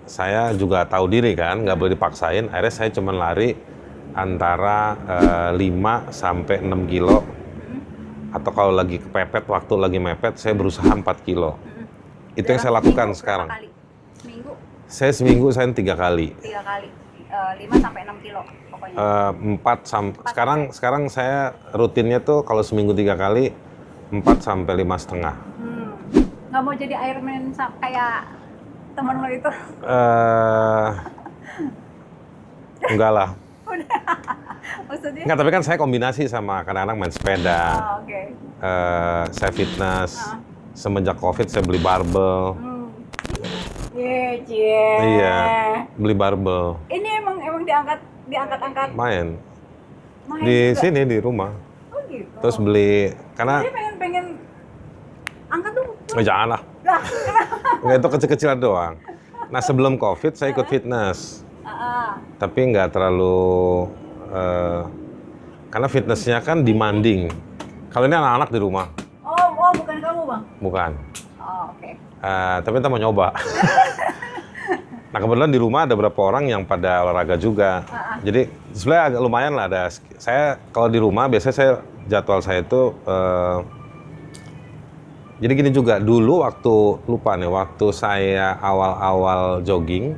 [SPEAKER 1] Saya juga tahu diri kan, nggak boleh dipaksain. Akhirnya saya cuma lari antara 5 sampai 6 kilo. Atau kalau lagi kepepet, waktu lagi mepet, saya berusaha 4 kilo. Itu yang saya lakukan sekarang.
[SPEAKER 2] Kali? Seminggu?
[SPEAKER 1] Saya seminggu 3 kali.
[SPEAKER 2] 3 kali. 5 sampai 6 kilo pokoknya.
[SPEAKER 1] 4 sampai sekarang saya rutinnya tuh kalau seminggu 3 kali 4 sampai 5,5.
[SPEAKER 2] Nggak mau jadi Ironman kayak temen lo itu?
[SPEAKER 1] Enggak lah.
[SPEAKER 2] Maksudnya?
[SPEAKER 1] Enggak, tapi kan saya kombinasi sama kadang-kadang main sepeda.
[SPEAKER 2] Oke.
[SPEAKER 1] Saya fitness. Semenjak COVID saya beli barbel. Iya, beli barbel.
[SPEAKER 2] Ini emang diangkat-angkat.
[SPEAKER 1] Main di
[SPEAKER 2] juga?
[SPEAKER 1] sini di rumah.
[SPEAKER 2] Oh gitu.
[SPEAKER 1] Terus beli karena
[SPEAKER 2] Jadi pengen angkat tuh.
[SPEAKER 1] jangan lah. Enggak, itu kecil-kecilan doang. Nah sebelum COVID saya ikut fitness. Tapi nggak terlalu karena fitnessnya kan demanding. Kalau ini anak-anak di rumah.
[SPEAKER 2] Oh, bukan kamu bang?
[SPEAKER 1] Bukan.
[SPEAKER 2] Oh, oke.
[SPEAKER 1] Tapi kita mau nyoba. Nah kebetulan di rumah ada beberapa orang yang pada olahraga juga. Jadi sebenarnya agak lumayan lah ada. Saya kalau di rumah biasanya jadwal saya itu jadi gini juga. Dulu waktu saya awal-awal jogging,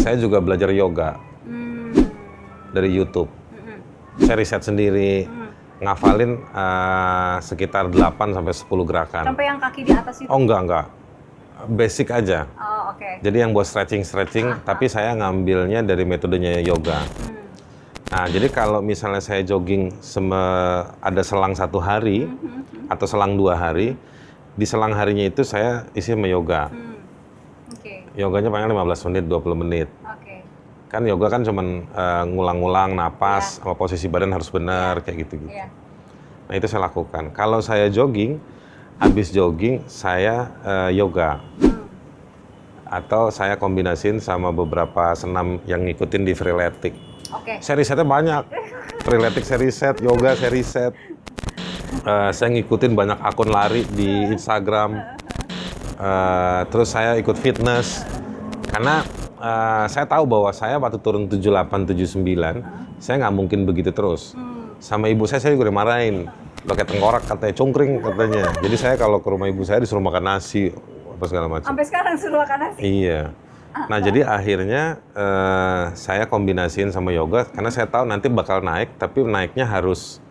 [SPEAKER 1] saya juga belajar yoga dari YouTube. Saya riset sendiri, ngafalin sekitar 8 sampai 10 gerakan.
[SPEAKER 2] Sampai yang kaki di atas itu?
[SPEAKER 1] Oh enggak. Basic aja.
[SPEAKER 2] Oh, oke.
[SPEAKER 1] Jadi yang buat stretching, tapi saya ngambilnya dari metodenya yoga. Nah, jadi kalau misalnya saya jogging ada selang 1 hari atau selang 2 hari, di selang harinya itu saya isi sama yoga.
[SPEAKER 2] Oke.
[SPEAKER 1] Yoganya paling 15 menit, 20 menit.
[SPEAKER 2] Oke.
[SPEAKER 1] Kan yoga kan cuman ngulang-ngulang napas, sama posisi badan harus benar, kayak gitu-gitu.
[SPEAKER 2] Iya.
[SPEAKER 1] Nah, itu saya lakukan. Kalau saya jogging, habis jogging saya yoga. Atau saya kombinasiin sama beberapa senam yang ngikutin di freeletic.
[SPEAKER 2] Oke.
[SPEAKER 1] Saya risetnya banyak. Freeletic saya riset, yoga saya riset. Saya ngikutin banyak akun lari di Instagram. Terus saya ikut fitness. Karena saya tahu bahwa saya waktu turun 78, 79, saya nggak mungkin begitu terus. Sama ibu saya juga dimarahin. Lo kayak tengkorak katanya, cungkring katanya. Jadi saya kalau ke rumah ibu saya disuruh makan nasi, apa segala macam.
[SPEAKER 2] Sampai sekarang suruh makan nasi?
[SPEAKER 1] Iya. Nah jadi akhirnya saya kombinasiin sama yoga karena saya tahu nanti bakal naik, tapi naiknya harus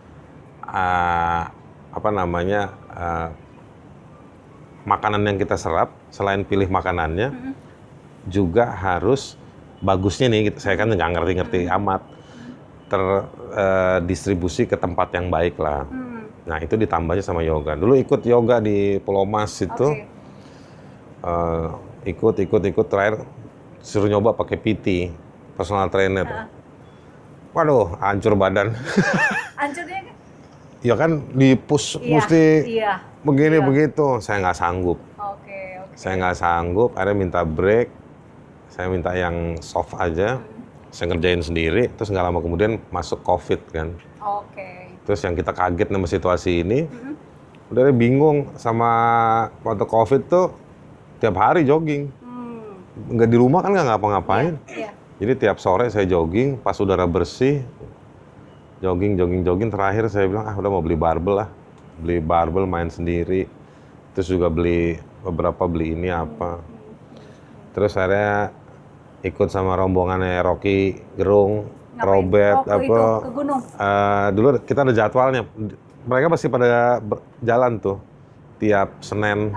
[SPEAKER 1] makanan yang kita serap selain pilih makanannya juga harus bagusnya nih. Saya kan nggak ngerti-ngerti amat, terdistribusi ke tempat yang baik lah. Nah itu ditambahnya sama yoga. Dulu ikut yoga di Pulau Mas itu. Ikut terakhir suruh nyoba pakai PT, personal trainer. Waduh, hancur badan.
[SPEAKER 2] Hancurnya kan?
[SPEAKER 1] Ya kan di push mesti begini begitu. Saya nggak sanggup.
[SPEAKER 2] Oke.
[SPEAKER 1] Saya nggak sanggup. Akhirnya minta break. Saya minta yang soft aja. Saya ngerjain sendiri. Terus nggak lama kemudian masuk COVID kan.
[SPEAKER 2] Oke.
[SPEAKER 1] Terus yang kita kaget sama situasi ini, udah bingung sama waktu COVID tuh. Tiap hari jogging, nggak di rumah kan nggak ngapa-ngapain. Jadi tiap sore saya jogging, pas udara bersih, jogging. Terakhir saya bilang udah mau beli barbel lah, beli barbel main sendiri. Terus juga beli ini apa. Terus akhirnya ikut sama rombongannya Rocky Gerung, Robert
[SPEAKER 2] ke gunung.
[SPEAKER 1] Dulu kita ada jadwalnya. Mereka pasti pada jalan tuh tiap Senin.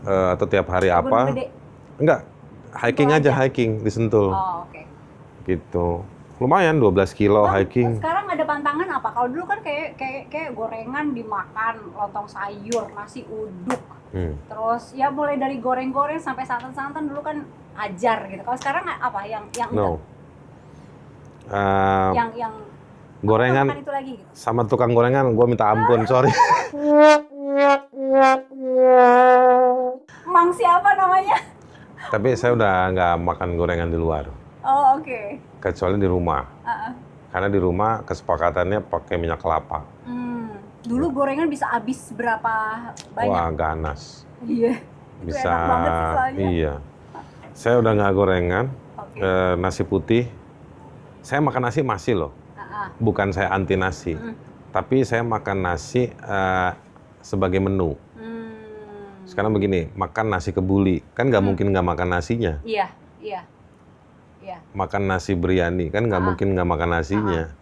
[SPEAKER 1] Atau tiap hari apa?
[SPEAKER 2] Gede.
[SPEAKER 1] Enggak, hiking aja hiking di Sentul.
[SPEAKER 2] Oh, oke.
[SPEAKER 1] Gitu. Lumayan 12 kilo
[SPEAKER 2] Bang,
[SPEAKER 1] hiking.
[SPEAKER 2] sekarang ada pantangan apa? Kalau dulu kan kayak gorengan dimakan, lontong sayur, nasi uduk. Terus ya mulai dari goreng-goreng sampai santan-santan dulu kan ajar gitu. Kalau sekarang apa yang
[SPEAKER 1] No.
[SPEAKER 2] yang
[SPEAKER 1] Gorengan
[SPEAKER 2] makan itu lagi gitu.
[SPEAKER 1] sama tukang gorengan, gue minta ampun, sorry.
[SPEAKER 2] Mang siapa namanya?
[SPEAKER 1] Tapi saya udah nggak makan gorengan di luar,
[SPEAKER 2] Oh, oke.
[SPEAKER 1] kecuali di rumah. Karena di rumah kesepakatannya pakai minyak kelapa.
[SPEAKER 2] Dulu gorengan bisa habis berapa banyak?
[SPEAKER 1] Wah, ganas.
[SPEAKER 2] Iya. Itu
[SPEAKER 1] Bisa,
[SPEAKER 2] enak banget sih soalnya.
[SPEAKER 1] iya. Saya udah nggak gorengan,
[SPEAKER 2] Oke.
[SPEAKER 1] nasi putih. Saya makan nasi masih loh, bukan saya anti nasi. Tapi saya makan nasi sebagai menu. Sekarang begini, makan nasi kebuli, kan nggak mungkin nggak makan nasinya.
[SPEAKER 2] Iya.
[SPEAKER 1] Makan nasi biryani, kan nggak mungkin nggak makan nasinya.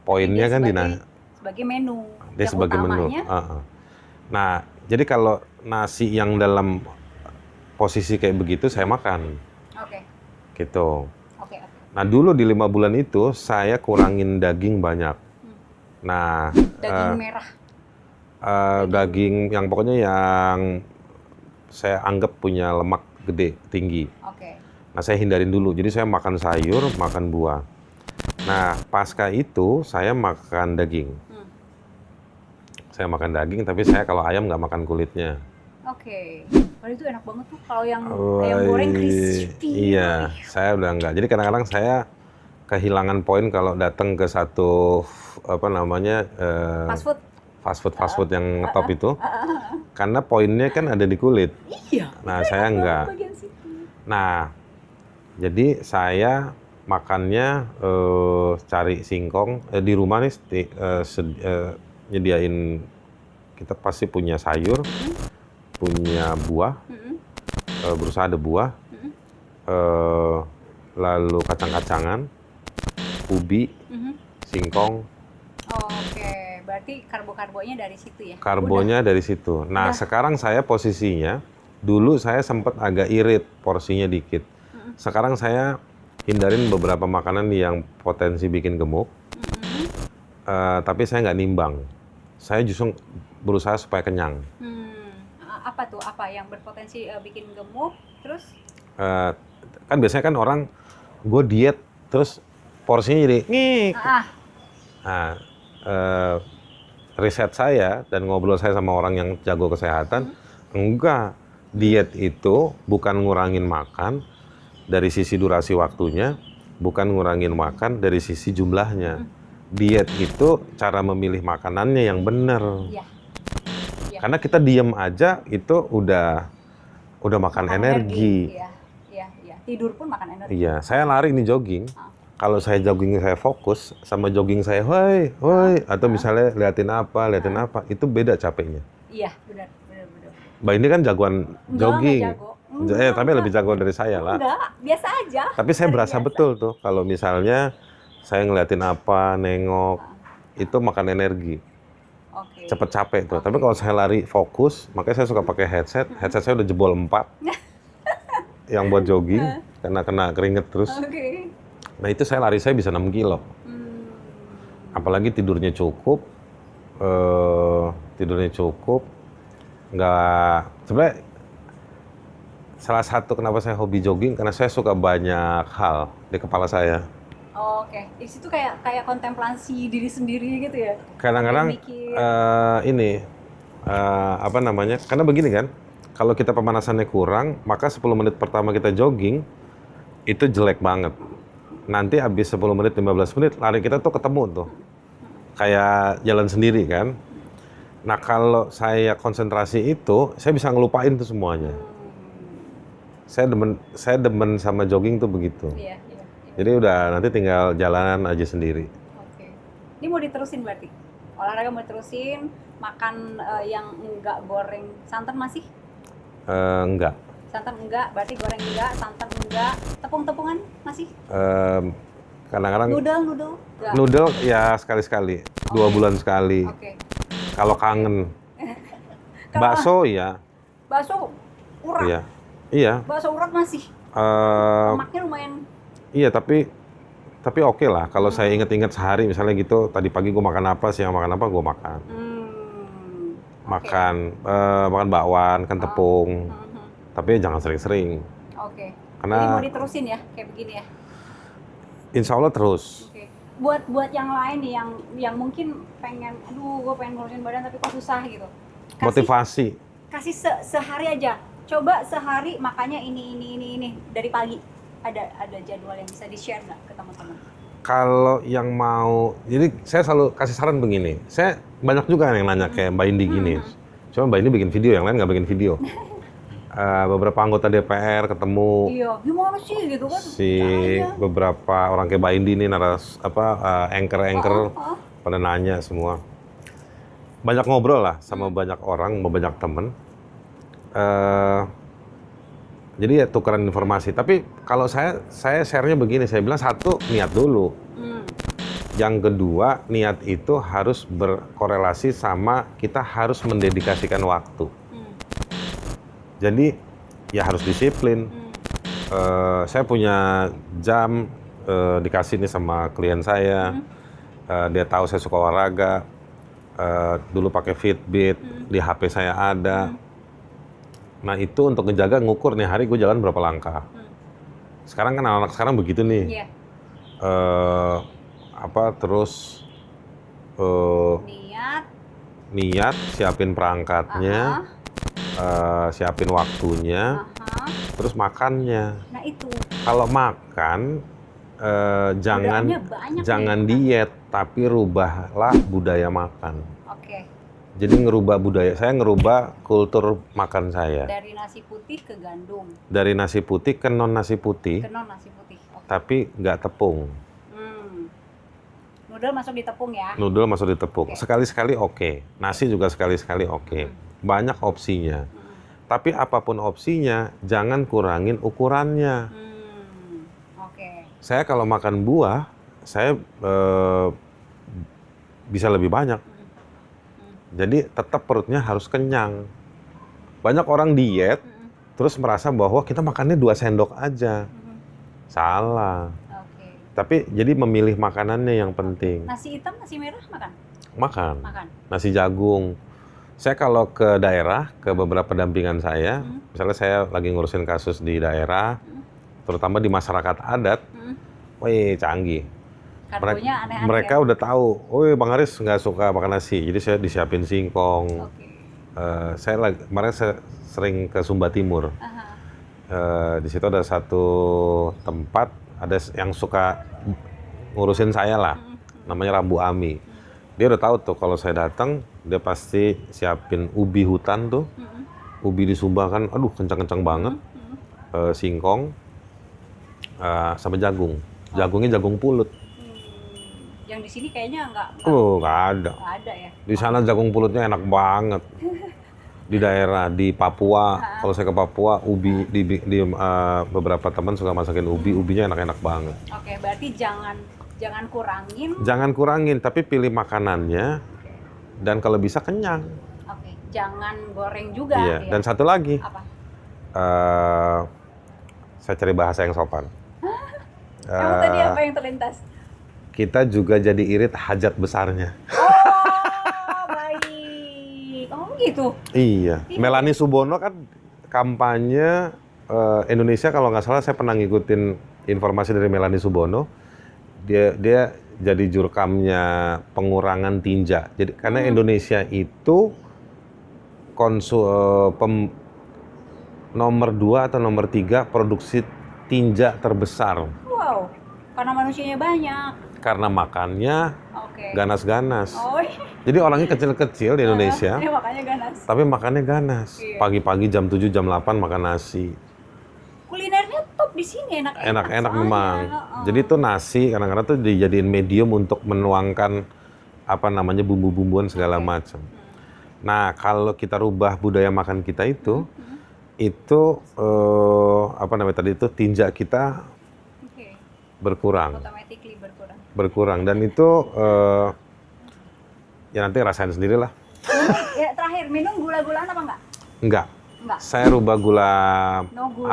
[SPEAKER 1] Poinnya kan
[SPEAKER 2] sebagai menu.
[SPEAKER 1] dia
[SPEAKER 2] yang
[SPEAKER 1] sebagai menu.
[SPEAKER 2] utamanya,
[SPEAKER 1] Nah, jadi kalau nasi yang dalam posisi kayak begitu saya makan,
[SPEAKER 2] Oke.
[SPEAKER 1] gitu.
[SPEAKER 2] Oke.
[SPEAKER 1] Nah, dulu di 5 bulan itu saya kurangin daging banyak. Nah,
[SPEAKER 2] Daging merah.
[SPEAKER 1] daging yang pokoknya yang saya anggap punya lemak gede, tinggi.
[SPEAKER 2] Oke.
[SPEAKER 1] Nah, saya hindarin dulu. Jadi saya makan sayur, makan buah. Nah, pasca itu saya makan daging. Saya makan daging, tapi saya kalau ayam nggak makan kulitnya.
[SPEAKER 2] Oke. Kalau itu enak banget tuh kalau yang ayam goreng crispy.
[SPEAKER 1] Iya, saya udah nggak. Jadi kadang-kadang saya kehilangan poin kalau datang ke satu apa namanya fast food yang top itu, karena poinnya kan ada di kulit.
[SPEAKER 2] Iya.
[SPEAKER 1] Nah, saya nggak.
[SPEAKER 2] Bagian situ.
[SPEAKER 1] Nah, jadi saya makannya cari singkong di rumah nih, nyediain, kita pasti punya sayur, punya buah, berusaha ada buah, lalu kacang-kacangan, ubi, singkong.
[SPEAKER 2] Oke, berarti karbo-karbonya dari situ ya?
[SPEAKER 1] Karbonya dari situ. Nah, sekarang saya posisinya, dulu saya sempat agak irit, porsinya dikit. Sekarang saya hindarin beberapa makanan yang potensi bikin gemuk, tapi saya nggak nimbang. Saya justru berusaha supaya kenyang.
[SPEAKER 2] Apa tuh? Apa yang berpotensi bikin gemuk? Terus?
[SPEAKER 1] Kan biasanya kan orang, gue diet, terus porsinya jadi ngik. Nah, riset saya dan ngobrol saya sama orang yang jago kesehatan, enggak, diet itu bukan ngurangin makan dari sisi durasi waktunya, bukan ngurangin makan dari sisi jumlahnya. Diet itu cara memilih makanannya yang benar.
[SPEAKER 2] Iya.
[SPEAKER 1] Karena kita diem aja itu udah makan energi.
[SPEAKER 2] Iya. Tidur pun makan energi.
[SPEAKER 1] Iya, saya lari nih jogging. Kalau saya jogging saya fokus sama jogging saya, woi, atau misalnya liatin apa, itu beda capeknya.
[SPEAKER 2] Iya, benar.
[SPEAKER 1] Mbak ini kan jagoan jogging.
[SPEAKER 2] Enggak,
[SPEAKER 1] Tapi lebih jago dari saya lah.
[SPEAKER 2] Enggak, biasa aja.
[SPEAKER 1] Tapi saya berasa betul tuh kalau misalnya saya ngeliatin apa, nengok, itu makan energi.
[SPEAKER 2] Oke.
[SPEAKER 1] Cepet capek tuh. Tapi kalau saya lari fokus, makanya saya suka pakai headset. Headset saya udah jebol 4. Yang buat jogging, karena kena keringet terus.
[SPEAKER 2] Oke.
[SPEAKER 1] Nah itu saya lari, saya bisa 6 kilo. Apalagi tidurnya cukup. Nggak, sebenarnya salah satu kenapa saya hobi jogging, karena saya suka banyak hal di kepala saya.
[SPEAKER 2] Oke. Di situ kayak kontemplasi diri sendiri gitu ya.
[SPEAKER 1] Kadang-kadang apa namanya? Karena begini kan, kalau kita pemanasannya kurang, maka 10 menit pertama kita jogging itu jelek banget. Nanti habis 10 menit, 15 menit lari kita tuh ketemu tuh. Kayak jalan sendiri kan. Nah, kalau saya konsentrasi itu, saya bisa ngelupain tuh semuanya. Saya demen sama jogging tuh begitu.
[SPEAKER 2] Iya.
[SPEAKER 1] Jadi udah nanti tinggal jalanan aja sendiri.
[SPEAKER 2] Oke. Ini mau diterusin berarti? Olahraga mau diterusin, makan yang enggak goreng santan masih?
[SPEAKER 1] Enggak.
[SPEAKER 2] Santan enggak, berarti goreng enggak, santan enggak, tepung-tepungan masih?
[SPEAKER 1] Kadang-kadang
[SPEAKER 2] Noodle? Enggak.
[SPEAKER 1] noodle ya sekali-sekali, 2 bulan sekali.
[SPEAKER 2] Oke.
[SPEAKER 1] Kalau kangen. Bakso ya.
[SPEAKER 2] Bakso urat?
[SPEAKER 1] Iya.
[SPEAKER 2] Bakso urat masih?
[SPEAKER 1] Eh,
[SPEAKER 2] Lemaknya lumayan.
[SPEAKER 1] iya, tapi Tapi oke lah, kalau saya inget-inget sehari misalnya gitu, tadi pagi gue makan apa, siang makan apa, gue makan.
[SPEAKER 2] Oke.
[SPEAKER 1] Makan bakwan, kan tepung. Tapi jangan sering-sering.
[SPEAKER 2] Oke.
[SPEAKER 1] Karena
[SPEAKER 2] Jadi mau diterusin ya, kayak begini ya.
[SPEAKER 1] insya Allah terus.
[SPEAKER 2] Oke. Buat yang lain nih, yang mungkin pengen, aduh, gue pengen ngurusin badan tapi kok susah gitu.
[SPEAKER 1] Motivasi.
[SPEAKER 2] Kasih sehari aja. Coba sehari makannya ini dari pagi. Ada jadwal yang bisa di-share nggak ke teman-teman?
[SPEAKER 1] Kalau yang mau, jadi saya selalu kasih saran begini. Saya banyak juga yang nanya kayak Mbak Indi gini. Cuma Mbak Indi bikin video, yang lain nggak bikin video. Beberapa anggota DPR ketemu.
[SPEAKER 2] Iya, gimana sih gitu kan?
[SPEAKER 1] Beberapa orang kayak Mbak Indi nih anchor pada nanya semua. Banyak ngobrol lah sama banyak orang, sama banyak temen. Jadi ya tukeran informasi. Tapi kalau saya share-nya begini, saya bilang satu, niat dulu. Yang kedua, niat itu harus berkorelasi sama kita harus mendedikasikan waktu. Jadi ya harus disiplin. Saya punya jam dikasih nih sama klien saya. Dia tahu saya suka olahraga. Dulu pakai Fitbit, di HP saya ada. Nah itu untuk ngejaga ngukur nih hari gue jalan berapa langkah. Sekarang kan anak-anak sekarang begitu nih. Terus niat, siapin perangkatnya. Siapin waktunya, terus makannya.
[SPEAKER 2] Nah itu.
[SPEAKER 1] Kalau makan, jangan diet, tapi rubahlah budaya makan.
[SPEAKER 2] Oke.
[SPEAKER 1] Jadi saya ngerubah kultur makan saya.
[SPEAKER 2] Dari nasi putih ke gandum.
[SPEAKER 1] Dari nasi putih ke non nasi putih.
[SPEAKER 2] Okay.
[SPEAKER 1] Tapi nggak tepung.
[SPEAKER 2] Noodle masuk di tepung ya?
[SPEAKER 1] Noodle masuk di tepung. Okay. Sekali-sekali oke. Nasi juga sekali-sekali oke. Banyak opsinya. Tapi apapun opsinya, jangan kurangin ukurannya.
[SPEAKER 2] Oke.
[SPEAKER 1] Saya kalau makan buah, saya bisa lebih banyak. Jadi tetap perutnya harus kenyang. Banyak orang diet, terus merasa bahwa kita makannya 2 sendok aja. Salah.
[SPEAKER 2] Oke.
[SPEAKER 1] Tapi jadi memilih makanannya yang penting.
[SPEAKER 2] Nasi hitam, nasi merah makan?
[SPEAKER 1] Makan. Nasi jagung. Saya kalau ke daerah, ke beberapa dampingan saya, misalnya saya lagi ngurusin kasus di daerah, terutama di masyarakat adat, wih canggih.
[SPEAKER 2] Karbonya aneh-aneh.
[SPEAKER 1] Mereka udah tahu, Bang Aris nggak suka makan nasi, jadi saya disiapin singkong. Kemarin saya sering ke Sumba Timur. Di situ ada satu tempat, ada yang suka ngurusin saya lah, namanya Rambu Ami. Dia udah tahu tuh kalau saya datang, dia pasti siapin ubi hutan tuh. Ubi di Sumba kan, aduh kencang-kencang banget. Singkong, sama jagung. Jagungnya jagung pulut.
[SPEAKER 2] Yang di sini kayaknya nggak
[SPEAKER 1] ada.
[SPEAKER 2] Nggak ada ya?
[SPEAKER 1] Di sana jagung pulutnya enak banget. Di daerah, di Papua, kalau saya ke Papua, ubi, di beberapa teman suka masakin ubi, ubinya enak-enak banget.
[SPEAKER 2] Oke, berarti jangan kurangin.
[SPEAKER 1] Jangan kurangin, tapi pilih makanannya, dan kalau bisa kenyang.
[SPEAKER 2] Oke, jangan goreng juga.
[SPEAKER 1] Iya,
[SPEAKER 2] ya?
[SPEAKER 1] Dan satu lagi.
[SPEAKER 2] Apa?
[SPEAKER 1] Saya cari bahasa yang sopan.
[SPEAKER 2] Kamu tadi apa yang terlintas?
[SPEAKER 1] Kita juga jadi irit hajat besarnya.
[SPEAKER 2] Oh, baik. Oh gitu?
[SPEAKER 1] Iya. Melanie Subono kan kampanye Indonesia, kalau nggak salah saya pernah ngikutin informasi dari Melanie Subono. Dia jadi jurkamnya pengurangan tinja. Jadi karena Indonesia itu nomor 2 atau nomor 3 produksi tinja terbesar.
[SPEAKER 2] Wow, karena manusianya banyak.
[SPEAKER 1] Karena makannya ganas-ganas.
[SPEAKER 2] Oh, iya.
[SPEAKER 1] Jadi orangnya kecil-kecil di Indonesia.
[SPEAKER 2] Makanya ganas.
[SPEAKER 1] Tapi makannya ganas.
[SPEAKER 2] Iya.
[SPEAKER 1] Pagi-pagi jam 7, jam 8 makan nasi.
[SPEAKER 2] Kulinernya top di sini,
[SPEAKER 1] Enak-enak memang. Jadi itu nasi kadang-kadang tuh dijadiin medium untuk menuangkan bumbu-bumbuan segala macam. Nah, kalau kita rubah budaya makan kita itu tinja kita berkurang.
[SPEAKER 2] Automatically
[SPEAKER 1] Berkurang dan itu ya nanti rasain sendiri lah.
[SPEAKER 2] Ya, terakhir minum gula-gulaan apa enggak?
[SPEAKER 1] Enggak. Saya rubah gula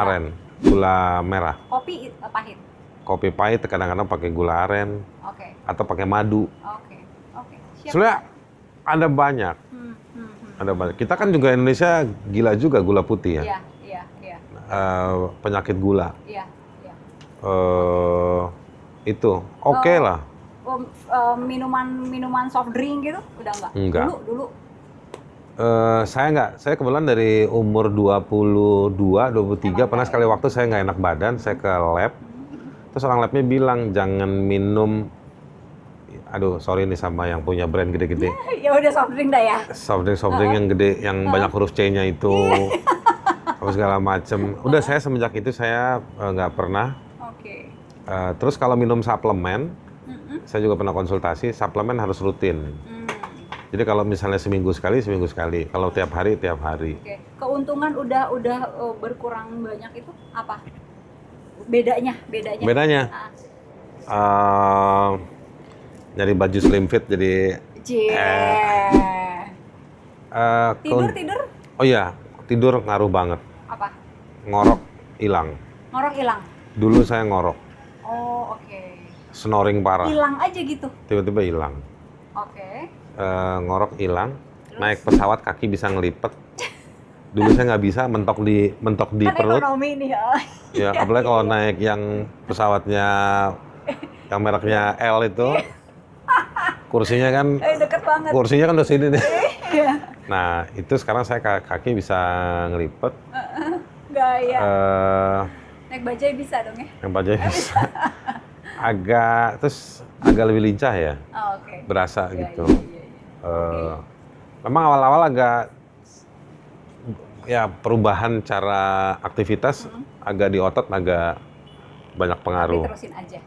[SPEAKER 1] aren, gula merah.
[SPEAKER 2] Kopi pahit.
[SPEAKER 1] kopi pahit kadang-kadang pakai gula aren
[SPEAKER 2] Oke.
[SPEAKER 1] atau pakai madu.
[SPEAKER 2] Oke. Siap.
[SPEAKER 1] Sebenarnya ada banyak. Ada banyak. Kita kan juga Indonesia gila juga gula putih ya.
[SPEAKER 2] Iya.
[SPEAKER 1] Penyakit gula.
[SPEAKER 2] Iya.
[SPEAKER 1] Itu oke lah.
[SPEAKER 2] Minuman soft drink gitu udah enggak?
[SPEAKER 1] Enggak.
[SPEAKER 2] Dulu.
[SPEAKER 1] Saya nggak. Saya kebetulan dari umur 22, 23 pernah sekali waktu saya nggak enak badan, saya ke lab. Terus orang labnya bilang jangan minum. Aduh, sorry nih sama yang punya brand gede-gede.
[SPEAKER 2] Ya udah soft drink dah ya.
[SPEAKER 1] Soft drink yang gede, yang banyak huruf C-nya itu, apa segala macem. Udah saya semenjak itu saya nggak pernah.
[SPEAKER 2] Oke.
[SPEAKER 1] Terus kalau minum suplemen, saya juga pernah konsultasi, suplemen harus rutin. Jadi kalau misalnya seminggu sekali. Kalau tiap hari.
[SPEAKER 2] Oke. Keuntungan udah berkurang banyak itu apa? Bedanya.
[SPEAKER 1] Nyari baju slim fit jadi.
[SPEAKER 2] Tidur?
[SPEAKER 1] Oh iya, tidur ngaruh banget.
[SPEAKER 2] Apa?
[SPEAKER 1] Ngorok hilang.
[SPEAKER 2] Ngorok hilang.
[SPEAKER 1] Dulu saya ngorok.
[SPEAKER 2] Oh, oke.
[SPEAKER 1] Snoring parah.
[SPEAKER 2] Hilang aja gitu.
[SPEAKER 1] Tiba-tiba hilang.
[SPEAKER 2] Oke.
[SPEAKER 1] Ngorok hilang. Naik pesawat kaki bisa ngelipet. Dulu saya nggak bisa mentok di
[SPEAKER 2] Kan
[SPEAKER 1] perut.
[SPEAKER 2] ekonomi nih
[SPEAKER 1] Ya, apalagi kalau naik yang pesawatnya yang mereknya L itu. Kursinya kan
[SPEAKER 2] deket banget.
[SPEAKER 1] Kursinya kan udah sini nih.
[SPEAKER 2] Iya.
[SPEAKER 1] Nah, itu sekarang saya kaki bisa ngelipet.
[SPEAKER 2] Gaya. Naik bajai bisa dong ya?
[SPEAKER 1] Yang bajai bisa. agak lebih lincah ya.
[SPEAKER 2] Oh, oke.
[SPEAKER 1] Berasa
[SPEAKER 2] Iya,
[SPEAKER 1] gitu.
[SPEAKER 2] iya.
[SPEAKER 1] Memang awal-awal agak ya perubahan cara aktivitas agak di otot agak banyak pengaruh.
[SPEAKER 2] Tapi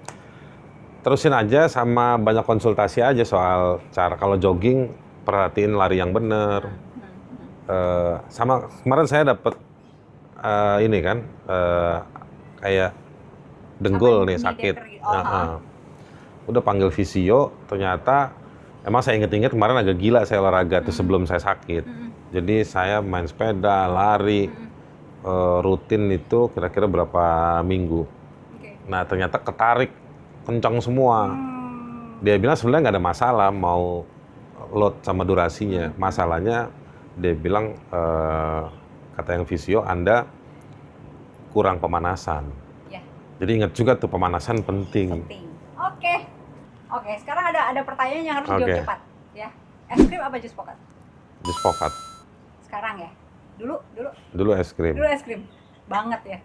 [SPEAKER 1] Terusin aja sama banyak konsultasi aja soal cara kalau jogging perhatiin lari yang bener. Sama kemarin saya dapet ini kan kayak dengkul nih sakit. Udah panggil visio, ternyata emang saya inget-inget kemarin agak gila saya olahraga tuh sebelum saya sakit. Jadi saya main sepeda, lari, rutin itu kira-kira berapa minggu. Nah ternyata ketarik, kencang semua. Dia bilang sebenarnya nggak ada masalah mau load sama durasinya. Masalahnya dia bilang kata yang visio Anda kurang pemanasan.
[SPEAKER 2] Ya.
[SPEAKER 1] Jadi ingat juga tuh pemanasan penting.
[SPEAKER 2] Oke, sekarang ada pertanyaan yang harus dijawab cepat ya. Es krim apa jus pokat?
[SPEAKER 1] Jus pokat.
[SPEAKER 2] Sekarang ya. Dulu
[SPEAKER 1] es krim.
[SPEAKER 2] Dulu es krim. Banget ya.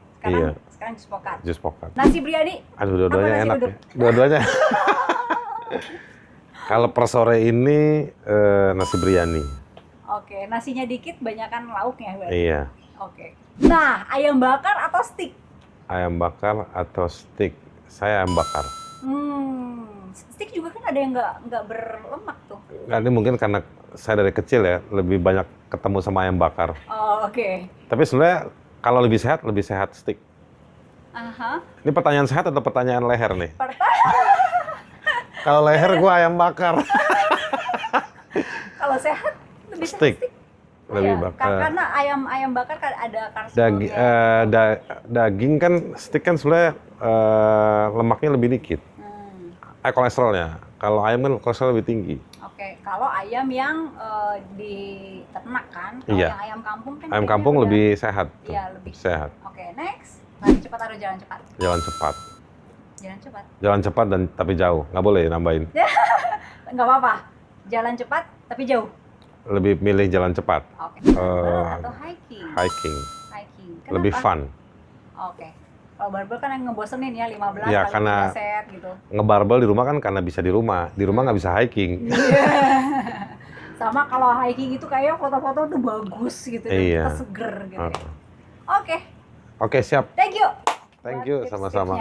[SPEAKER 2] Sekarang jus pokat.
[SPEAKER 1] Jus pokat.
[SPEAKER 2] Nasi biryani.
[SPEAKER 1] Aduh, dua-duanya enak
[SPEAKER 2] uduk?
[SPEAKER 1] ya. Dua-duanya. Kalau per sore ini nasi biryani.
[SPEAKER 2] Oke, nasinya dikit, banyakan lauknya berarti.
[SPEAKER 1] Iya.
[SPEAKER 2] Oke. Nah, ayam bakar atau steak?
[SPEAKER 1] Ayam bakar atau steak? Saya ayam bakar.
[SPEAKER 2] Steak juga kan ada yang nggak berlemak tuh.
[SPEAKER 1] Nah, ini mungkin karena saya dari kecil ya lebih banyak ketemu sama ayam bakar.
[SPEAKER 2] Oh, oke.
[SPEAKER 1] Tapi sebenarnya kalau lebih sehat steak.
[SPEAKER 2] Aha.
[SPEAKER 1] Ini pertanyaan sehat atau pertanyaan leher nih? Kalau
[SPEAKER 2] Iya.
[SPEAKER 1] leher gua ayam bakar.
[SPEAKER 2] Kalau sehat lebih
[SPEAKER 1] Steak.
[SPEAKER 2] sehat
[SPEAKER 1] Lebih
[SPEAKER 2] Iya,
[SPEAKER 1] bakar.
[SPEAKER 2] karena ayam bakar kan ada karbohidrat.
[SPEAKER 1] Daging kan steak kan sebenarnya lemaknya lebih dikit. Kolesterolnya. Kalau ayam kan kolesterol lebih tinggi.
[SPEAKER 2] Oke, kalau ayam yang di ternak kan, kalau
[SPEAKER 1] Iya.
[SPEAKER 2] yang ayam kampung kan
[SPEAKER 1] Ayam
[SPEAKER 2] kayaknya
[SPEAKER 1] kampung
[SPEAKER 2] udah-
[SPEAKER 1] lebih sehat. Tuh.
[SPEAKER 2] Iya, lebih
[SPEAKER 1] sehat.
[SPEAKER 2] Oke, next. Lari cepat atau jalan cepat?
[SPEAKER 1] Jalan cepat.
[SPEAKER 2] Jalan cepat.
[SPEAKER 1] Jalan cepat dan tapi jauh. Nggak boleh nambahin.
[SPEAKER 2] Nggak apa-apa. Jalan cepat tapi jauh.
[SPEAKER 1] Lebih milih jalan cepat.
[SPEAKER 2] Oke. Barbel atau hiking?
[SPEAKER 1] Hiking.
[SPEAKER 2] Kenapa?
[SPEAKER 1] Lebih fun.
[SPEAKER 2] Oke. Kalau barbel kan yang ngebosenin ya 15
[SPEAKER 1] Ya,
[SPEAKER 2] kali
[SPEAKER 1] karena
[SPEAKER 2] 3 set gitu.
[SPEAKER 1] Ngebarbel di rumah kan karena bisa di rumah. Di rumah nggak bisa hiking.
[SPEAKER 2] Sama kalau hiking itu kayak foto-foto tuh bagus gitu dan
[SPEAKER 1] Iya.
[SPEAKER 2] kita seger gitu. Ya. Oke.
[SPEAKER 1] Oke, siap.
[SPEAKER 2] Thank you.
[SPEAKER 1] Thank
[SPEAKER 2] buat
[SPEAKER 1] you,
[SPEAKER 2] tips-tipsnya.
[SPEAKER 1] sama-sama.